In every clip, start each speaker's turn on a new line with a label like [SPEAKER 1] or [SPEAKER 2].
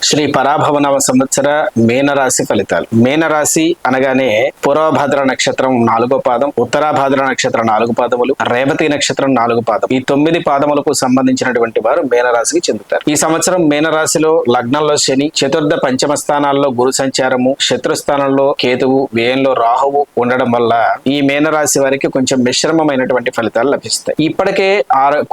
[SPEAKER 1] శ్రీ పరాభవనవ సంవత్సర మీనరాశి ఫలితాలు. మీనరాశి అనగానే పూర్వభాద్ర నక్షత్రం 4వ పాదం, ఉత్తరాభాద్ర నక్షత్రం 4 పాదములు, రేవతి నక్షత్రం 4 పాదం, ఈ 9 పాదములకు సంబంధించినటువంటి వారు మీనరాశికి చెందుతారు. ఈ సంవత్సరం మీనరాశిలో లగ్నంలో శని, చతుర్థ పంచమ స్థానాల్లో గురు సంచారము, శత్రుస్థానంలో కేతువు, వ్యయంలో రాహువు ఉండడం వల్ల ఈ మీనరాశి వారికి కొంచెం మిశ్రమమైనటువంటి ఫలితాలు లభిస్తాయి. ఇప్పటికే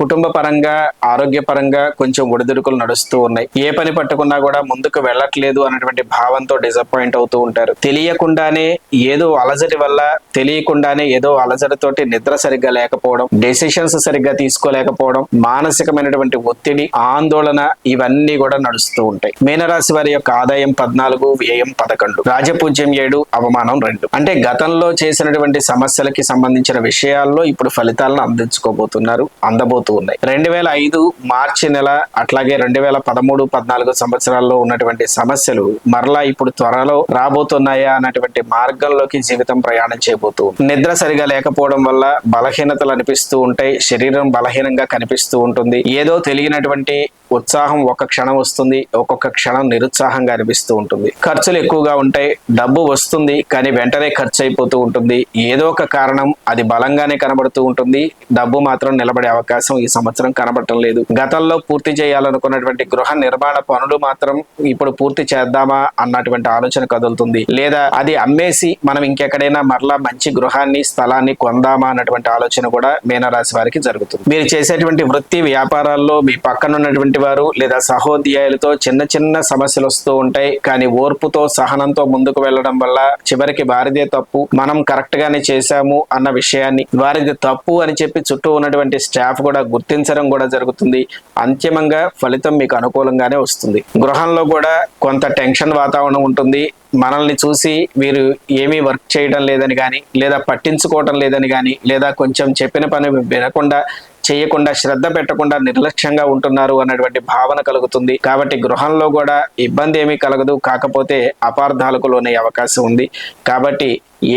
[SPEAKER 1] కుటుంబ పరంగా, ఆరోగ్య పరంగా కొంచెం ఒడిదుడుకులు నడుస్తూ ఉన్నాయి. ఏ పని పట్టుకున్నా కూడా ముందుకు వెళ్ళట్లేదు అన్నటువంటి భావంతో డిసప్పాయింట్ అవుతూ ఉంటారు. తెలియకుండానే ఏదో అలజడి వల్ల, తెలియకుండానే ఏదో అలజడితోటి నిద్ర సరిగ్గా లేకపోవడం, డెసిషన్స్ సరిగ్గా తీసుకోలేకపోవడం, మానసికమైనటువంటి ఒత్తిడి, ఆందోళన ఇవన్నీ కూడా నడుస్తూ ఉంటాయి. మీనరాశి వారి యొక్క ఆదాయం 14, వ్యయం 11, రాజపూజ్యం 7, అవమానం 2. అంటే గతంలో చేసినటువంటి సమస్యలకి సంబంధించిన విషయాల్లో ఇప్పుడు ఫలితాలను అందించుకోబోతున్నారు, అందబోతూ ఉన్నాయి. 2005 మార్చి నెల, అట్లాగే 2013, 14 సంవత్సరాల్లో ఉన్నటువంటి సమస్యలు మరలా ఇప్పుడు త్వరలో రాబోతున్నాయా అన్నటువంటి మార్గంలోకి జీవితం ప్రయాణం చేయబోతూ. నిద్ర సరిగా లేకపోవడం వల్ల బలహీనతలు అనిపిస్తూ ఉంటాయి, శరీరం బలహీనంగా కనిపిస్తూ ఉంటుంది, ఏదో తెలియనటువంటి ఉత్సాహం ఒక క్షణం వస్తుంది, ఒక్కొక్క క్షణం నిరుత్సాహంగా అనిపిస్తూ ఉంటుంది. ఖర్చులు ఎక్కువగా ఉంటాయి, డబ్బు వస్తుంది కానీ వెంటనే ఖర్చు అయిపోతూ ఉంటుంది. ఏదో ఒక కారణం అది బలంగానే కనబడుతూ ఉంటుంది, డబ్బు మాత్రం నిలబడే అవకాశం ఈ సంవత్సరం కనబడటం లేదు. గతంలో పూర్తి చేయాలనుకున్నటువంటి గృహ నిర్మాణ పనులు మాత్రం ఇప్పుడు పూర్తి చేద్దామా అన్నటువంటి ఆలోచన కదులుతుంది, లేదా అది అమ్మేసి మనం ఇంకెక్కడైనా మరలా మంచి గృహాన్ని, స్థలాన్ని కొందామా అన్నటువంటి ఆలోచన కూడా మీనరాశి వారికి జరుగుతుంది. మీరు చేసేటువంటి వృత్తి వ్యాపారాల్లో మీ పక్కన ఉన్నటువంటి వారు లేదా సహోద్యోగులతో చిన్న చిన్న సమస్యలు వస్తూ ఉంటాయి. కానీ ఓర్పుతో, సహనంతో ముందుకు వెళ్ళడం వల్ల చివరికి వారిదే తప్పు, మనం కరెక్ట్ గానే చేశాము అన్న విషయాన్ని, వారిది తప్పు అని చెప్పి చుట్టూ ఉన్నటువంటి స్టాఫ్ కూడా గుర్తించడం కూడా జరుగుతుంది. అంతిమంగా ఫలితం మీకు అనుకూలంగానే వస్తుంది. గృహంలో కూడా కొంత టెన్షన్ వాతావరణం ఉంటుంది. మనల్ని చూసి వీరు ఏమీ వర్క్ చేయడం లేదని కానీ, లేదా పట్టించుకోవటం లేదని కానీ, లేదా కొంచెం చెప్పిన పని వినకుండా, చేయకుండా, శ్రద్ధ పెట్టకుండా నిర్లక్ష్యంగా ఉంటున్నారు అన్నటువంటి భావన కలుగుతుంది. కాబట్టి గృహంలో కూడా ఇబ్బంది ఏమీ కలగదు, కాకపోతే అపార్థాలకు లోనే అవకాశం ఉంది. కాబట్టి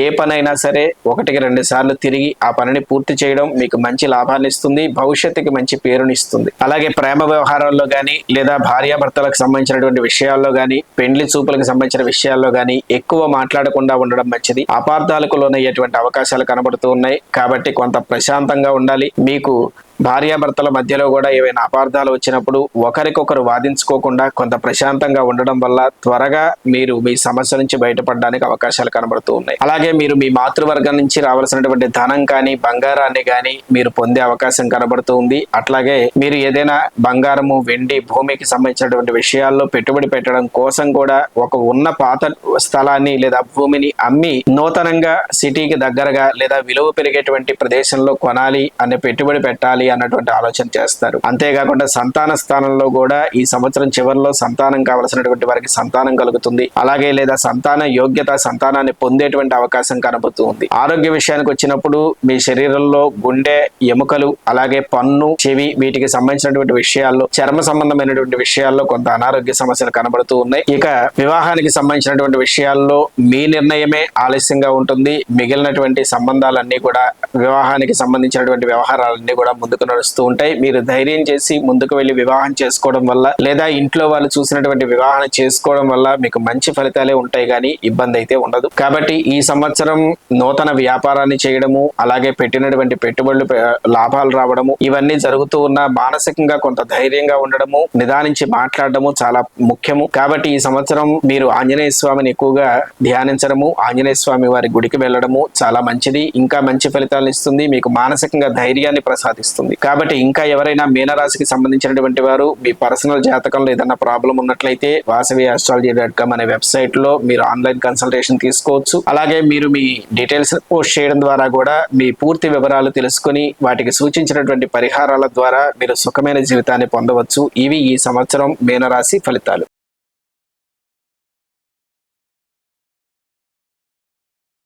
[SPEAKER 1] ఏ పనైనా సరే 1-2 సార్లు తిరిగి ఆ పనిని పూర్తి చేయడం మీకు మంచి లాభాన్ని ఇస్తుంది, భవిష్యత్తుకి మంచి పేరునిస్తుంది. అలాగే ప్రేమ వ్యవహారాల్లో కానీ, లేదా భార్యాభర్తలకు సంబంధించినటువంటి విషయాల్లో కానీ, పెండ్లి చూపులకు సంబంధించిన విషయాల్లో కానీ ఎక్కువ మాట్లాడకుండా ఉండడం మంచిది. అపార్థాలకు లోనయ్యేటువంటి అవకాశాలు కనబడుతూ ఉన్నాయి. కాబట్టి కొంత ప్రశాంతంగా ఉండాలి. మీకు భార్యాభర్తల మధ్యలో కూడా ఏవైనా అపార్థాలు వచ్చినప్పుడు ఒకరికొకరు వాదించుకోకుండా కొంత ప్రశాంతంగా ఉండడం వల్ల త్వరగా మీరు మీ సమస్య నుంచి బయటపడడానికి అవకాశాలు కనబడుతూ ఉన్నాయి. అలాగే మీరు మీ మాతృవర్గం నుంచి రావాల్సినటువంటి ధనం కానీ, బంగారాన్ని కానీ మీరు పొందే అవకాశం కనబడుతూ ఉంది. అట్లాగే మీరు ఏదైనా బంగారము, వెండి, భూమికి సంబంధించినటువంటి విషయాల్లో పెట్టుబడి పెట్టడం కోసం కూడా ఒక ఉన్న పాత స్థలాన్ని లేదా భూమిని అమ్మి నూతనంగా సిటీకి దగ్గరగా లేదా విలువ పెరిగేటువంటి ప్రదేశంలో కొనాలి అనే పెట్టుబడి పెట్టాలి అన్నటువంటి ఆలోచన చేస్తారు. అంతేకాకుండా సంతాన స్థానంలో కూడా ఈ సంవత్సరం చివరిలో సంతానం కావలసినటువంటి వారికి సంతానం కలుగుతుంది. అలాగే లేదా సంతాన యోగ్యత, సంతానాన్ని పొందేటువంటి అవకాశం కనబడుతూ ఉంది. ఆరోగ్య విషయానికి వచ్చినప్పుడు మీ శరీరంలో గుండె, ఎముకలు, అలాగే పన్ను, చెవి వీటికి సంబంధించినటువంటి విషయాల్లో, చర్మ సంబంధమైనటువంటి విషయాల్లో కొంత అనారోగ్య సమస్యలు కనబడుతూ ఉన్నాయి. ఇక వివాహానికి సంబంధించినటువంటి విషయాల్లో మీ నిర్ణయమే ఆలస్యంగా ఉంటుంది. మిగిలినటువంటి సంబంధాలన్నీ కూడా, వివాహానికి సంబంధించినటువంటి వ్యవహారాలన్నీ కూడా ముందుకు నడుస్తూ ఉంటాయి. మీరు ధైర్యం చేసి ముందుకు వెళ్లి వివాహం చేసుకోవడం వల్ల, లేదా ఇంట్లో వాళ్ళు చూసినటువంటి వివాహం చేసుకోవడం వల్ల మీకు మంచి ఫలితాలే ఉంటాయి, కానీ ఇబ్బంది అయితే ఉండదు. కాబట్టి ఈ సంవత్సరం నూతన వ్యాపారాన్ని చేయడము, అలాగే పెట్టినటువంటి పెట్టుబడులు లాభాలు రావడము ఇవన్నీ జరుగుతూ ఉన్న మానసికంగా కొంత ధైర్యంగా ఉండడము, నిదానించి మాట్లాడడము చాలా ముఖ్యము. కాబట్టి ఈ సంవత్సరం మీరు ఆంజనేయ స్వామిని ఎక్కువగా ధ్యానించడము, ఆంజనేయ స్వామి వారి గుడికి వెళ్ళడము చాలా మంచిది. ఇంకా మంచి ఫలితాలను ఇస్తుంది, మీకు మానసికంగా ధైర్యాన్ని ప్రసాదిస్తుంది. కాబట్టి ఇంకా ఎవరైనా మీనరాశికి సంబంధించినటువంటి వారు మీ పర్సనల్ జాతకంలో ఏదైనా ప్రాబ్లం ఉన్నట్లయితే vasaviastrology.com అనే వెబ్సైట్ లో మీరు ఆన్లైన్ కన్సల్టేషన్ తీసుకోవచ్చు. అలాగే మీరు మీ డీటెయిల్స్ పోస్ట్ చేయడం ద్వారా కూడా మీ పూర్తి వివరాలు తెలుసుకుని వాటికి సూచించినటువంటి పరిహారాల ద్వారా మీరు సుఖమైన జీవితాన్ని పొందవచ్చు. ఇవి ఈ సంవత్సరం మీనరాశి ఫలితాలు.